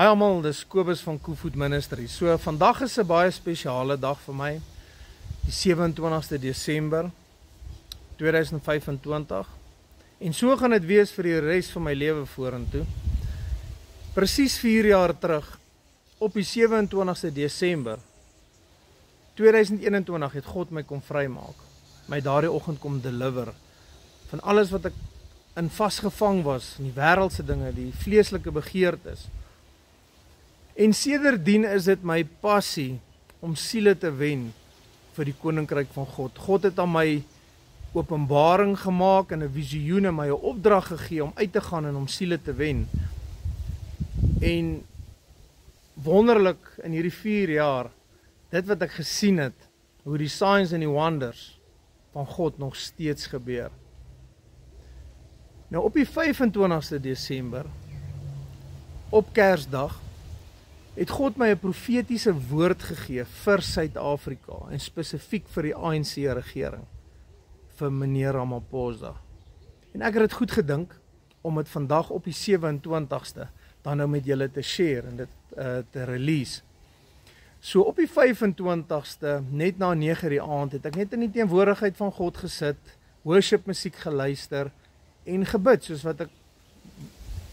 Hi almal, dis Kobus van Koevoet Ministries. So vandag is 'n baie spesiale dag vir my. Die 27ste Desember 2025. En so gaan dit wees vir die res van my lewe vorentoe. Presies 4 jaar terug, op die 27ste Desember 2021 het God my kom vrymaak. My daardie oggend kom deliver van alles wat ek in vasgevang was, in die wêreldse dinge, die vleeslike begeertes. En sedertdien is dit my passie om siele te wen vir die koninkryk van God. God het aan my openbaring gemaak en 'n visioen en my 'n opdrag gegee om uit te gaan en om siele te wen. En wonderlik in hierdie 4 jaar, dit wat ek gesien het, hoe die signs en die wonders van God nog steeds gebeur. Nou op die 25ste Desember, op Kersdag, het God my 'n profetiese woord gegee vir Suid-Afrika en spesifiek vir die ANC regering, vir meneer Ramaphosa. En ek het dit goed gedink om dit vandag op die 27ste dan nou met julle te share en dit te release. So op die 25ste, net na 9 die aand, het ek net in die teenwoordigheid van God gesit, worship musiek geluister en gebid, soos wat ek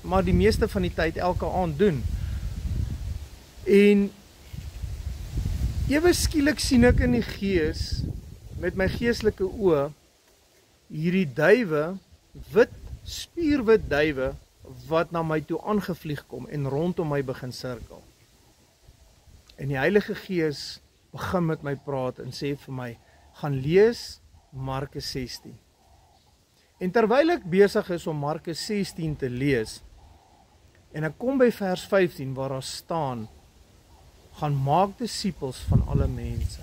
maar die meeste van die tyd elke aand doen. En ewe skielik sien ek in die gees, met my geestelike oë, hierdie duwe, spierwit duwe, wat na my toe aangevlieg kom en rondom my begin sirkel. En die Heilige Gees begin met my praat en sê vir my, gaan lees Markus 16. En terwyl ek besig is om Markus 16 te lees, en ek kom by vers 15 waar daar staan, gaan maak disippels van alle mense.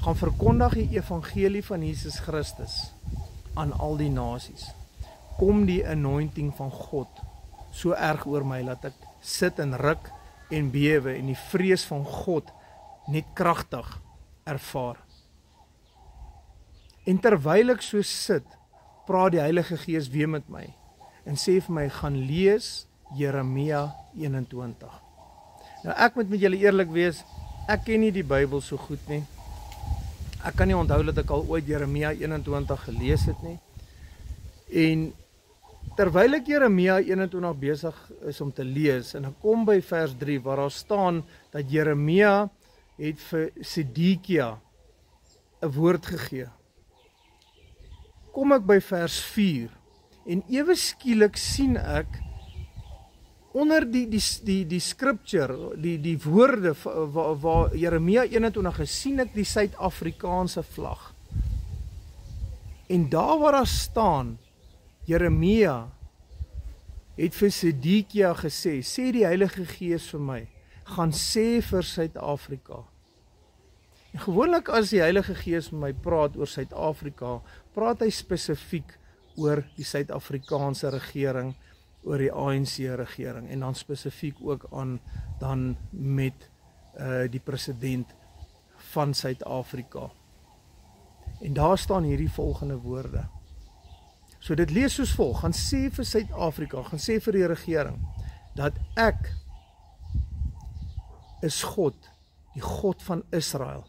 Gaan verkondig die evangelie van Jesus Christus aan al die nasies. Kom die anointing van God so erg oor my, dat ek sit en ruk en bewe en die vrees van God net kragtig ervaar. En terwyl ek so sit, praat die Heilige Gees weer met my en sê vir my, gaan lees Jeremia 21. Nou ek moet met julle eerlik wees, ek ken nie die Bybel so goed nie. Ek kan nie onthou dat ek al ooit Jeremia 21 gelees het nie. En terwyl ek Jeremia 21 besig is om te lees, en ek kom by vers 3, waar daar staan dat Jeremia het vir Sedekia 'n woord gegee. Kom ek by vers 4, en ewe skielik sien ek onder die scripture, die woorde waar Jeremia 21 gesien ek die Suid-Afrikaanse vlag. En daar waar daar staan, Jeremia het vir Sedekia gesê, sê die Heilige Gees vir my, gaan sê vir Suid-Afrika. En gewoonlik as die Heilige Gees met my praat oor Suid-Afrika, praat hy spesifiek oor die Suid-Afrikaanse regering, oor die ANC regering, en dan spesifiek ook dan met die president van Suid-Afrika. En daar staan hierdie volgende woorde. So dit lees soos volg, gaan sê vir Suid-Afrika, gaan sê vir die regering, dat ek is God, die God van Israel.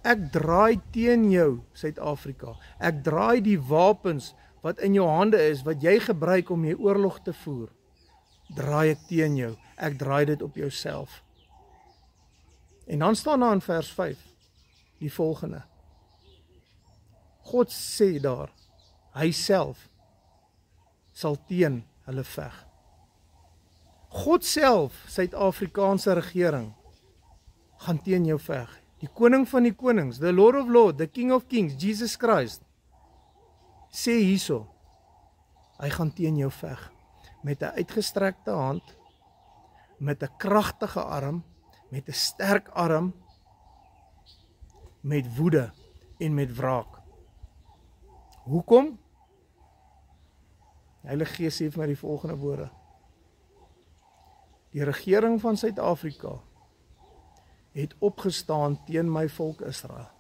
Ek draai teen jou, Suid-Afrika. Ek draai die wapens wat in jou hande is, wat jy gebruik om jy oorlog te voer, draai ek teen jou. Ek draai dit op jouself. En dan staan daar in vers 5, die volgende. God sê daar, hy self sal teen hulle veg. God self, Suid-Afrikaanse regering, gaan teen jou veg. Die koning van die konings, the Lord of Lords, the King of Kings, Jesus Christ, sê hierso, hy gaan teen jou veg, met 'n uitgestrekte hand, met 'n kragtige arm, met 'n sterk arm, met woede en met wraak. Hoekom? Die Heilige Gees sê vir my die volgende woorde. Die regering van Suid-Afrika het opgestaan teen my volk Israel.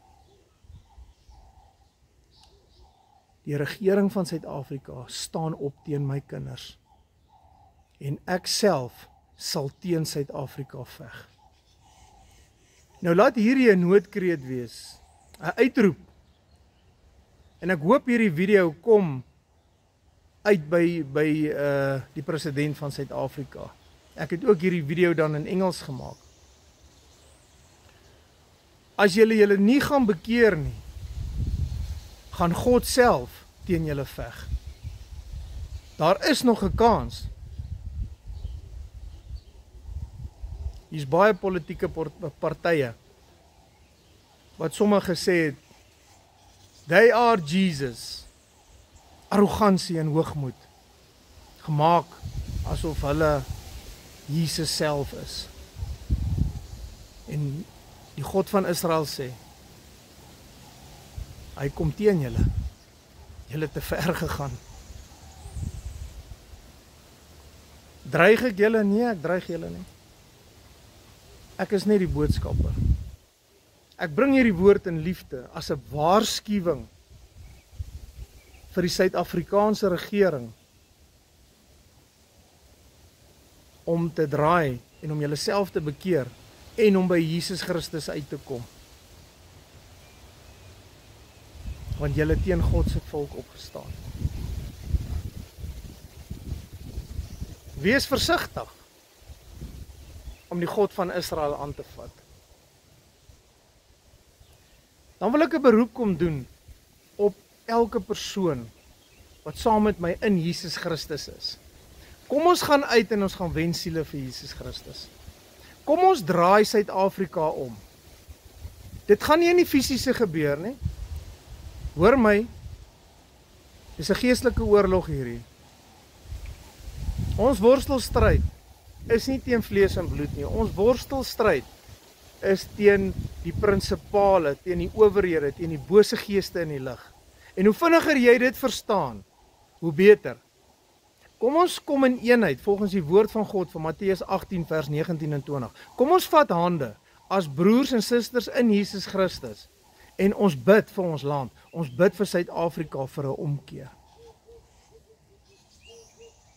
Die regering van Suid-Afrika staan op teen my kinders. en ek self sal teen Suid-Afrika veg. Nou laat hierdie 'n noodkreet wees, 'n uitroep. En ek hoop hierdie video kom uit by die president van Suid-Afrika. Ek het ook hierdie video dan in Engels gemaak. As julle nie gaan bekeer nie, gaan God self teen julle veg. Daar is nog 'n kans. Hier's baie politieke partye wat sommige gesê het, they are Jesus. Arrogansie en hoogmoed. Gemaak asof hulle Jesus self is. En die God van Israel sê, hy kom teen julle. Julle het te ver gegaan. Dreig ek julle? Nee, ek dreig julle nie. Ek is net die boodskapper. Ek bring hierdie woord in liefde as 'n waarskuwing vir die Suid-Afrikaanse regering om te draai en om julleself te bekeer en om by Jesus Christus uit te kom. Want julle teen God se volk opgestaan. Wees versigtig om die God van Israel aan te vat. Dan wil ek 'n beroep kom doen op elke persoon wat saam met my in Jesus Christus is. Kom ons gaan uit en ons gaan wen siele vir Jesus Christus. Kom ons draai Suid-Afrika om. Dit gaan nie in die fisiese gebeur nie. Hoor my, dis 'n geestelike oorlog hierdie. Ons worstelstryd is nie teen vlees en bloed nie. Ons worstelstryd is teen die prinsipale, teen die owerhede, teen die bose geeste in die lig. En hoe vinniger jy dit verstaan, hoe beter. Kom ons kom in eenheid volgens die woord van God van Matteus 18 vers 19 en 20. Kom ons vat hande as broers en susters in Jesus Christus en ons bid vir ons land. Ons bid vir Suid-Afrika vir 'n omkeer.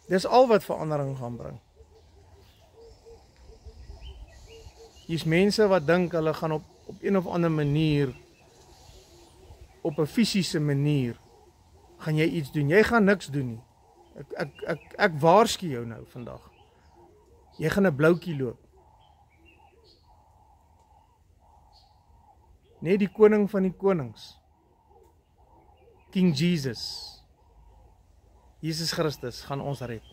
Dis al wat verandering gaan bring. Hier's mense wat dink hulle gaan op een of ander manier, op 'n fisiese manier, gaan jy iets doen. Jy gaan niks doen nie. Ek waarsku jou nou vandag. Jy gaan 'n bloukie loop. Net die koning van die konings, King Jesus, Jesus Christus, gaan ons red.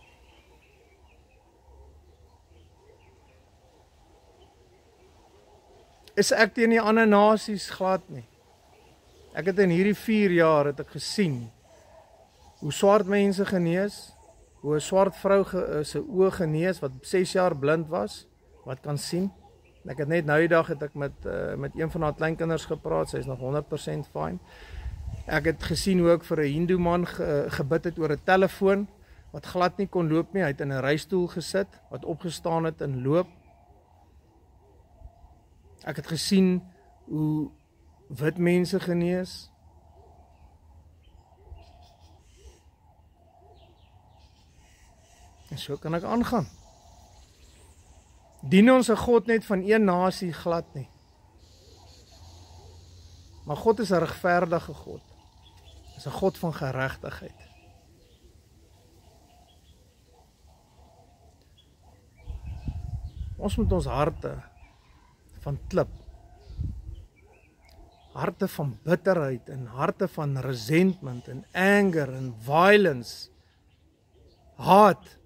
Is ek teen die ander nasies? Glad nie. Ek het in hierdie 4 jaar het ek gesien hoe swart mense genees, hoe 'n swart vrou se oë genees wat 6 jaar blind was, wat kan sien. Ek het net nou die dag het ek met een van haar kleinkinders gepraat, sy is nog 100% fine. Ek het gesien hoe ek vir 'n Hindoe man gebid het oor 'n telefoon wat glad nie kon loop nie, hy het in 'n reistool gesit, wat opgestaan het en loop. Ek het gesien hoe wit mense genees. En so kan ek aangaan. Dien ons 'n God net van een nasie? Glad nie. Maar God is 'n regverdige God. Is 'n God van geregtigheid. Ons moet ons harte van klip, harte van bitterheid en harte van resentment en anger en violence, haat,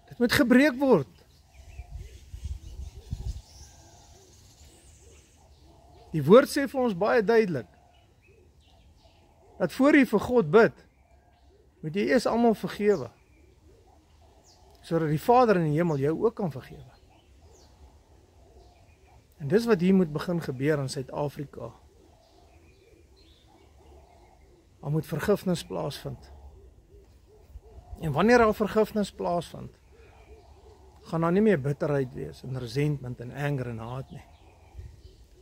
dit moet gebreek word. Die woord sê vir ons baie duidelik, dat voor jy vir God bid, moet jy eers almal vergewe, sodat die Vader in die hemel jou ook kan vergewe. En dis wat hier moet begin gebeur in Suid-Afrika. Daar moet vergifnis plaasvind. En wanneer daar vergifnis plaasvind, gaan daar nie meer bitterheid wees en resentment en anger en haat nie.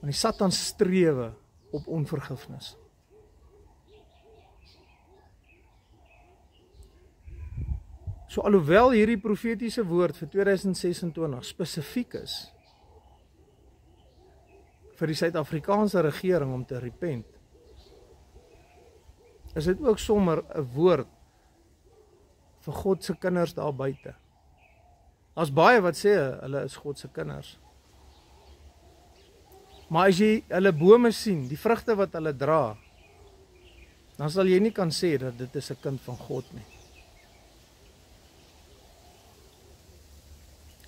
Want die Satan strewe op onvergifnis. So alhoewel hierdie profetiese woord vir 2026 spesifiek is vir die Suid-Afrikaanse regering om te repent, is dit ook sommer 'n woord vir God se kinders daar buite. Daar's baie wat sê hulle is God se kinders. Maar as jy hulle bome sien, die vrugte wat hulle dra, dan sal jy nie kan sê dat dit is 'n kind van God nie.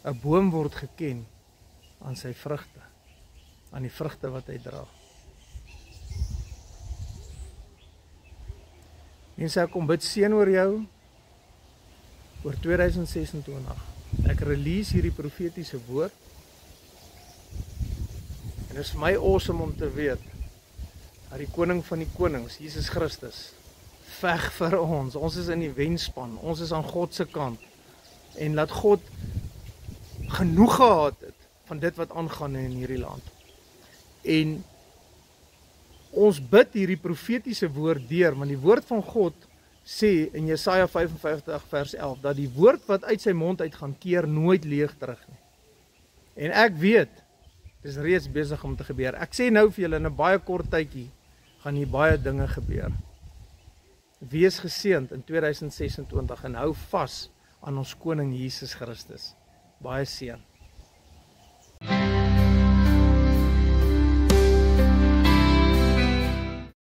'n Boom word geken aan sy vrugte, aan die vrugte wat hy dra. Mense, ek kom bid seën oor jou, oor 2026. Ek release hierdie profetiese woord, en dit is vir my awesome om te weet, dat die koning van die konings, Jesus Christus, veg vir ons. Ons is in die wenspan, ons is aan God se kant, en laat God genoeg gehad het van dit wat aangaan in hierdie land. En ons bid hierdie profetiese woord deur, want die woord van God sê in Jesaja 55 vers 11, dat die woord wat uit sy mond uit gaan keer nooit leeg terug nie. En ek weet, dit is reeds besig om te gebeur. Ek sê nou vir julle, in 'n baie kort tydjie, gaan hier baie dinge gebeur. Wees geseënd in 2026 en hou vas aan ons koning Jesus Christus. Baie seën.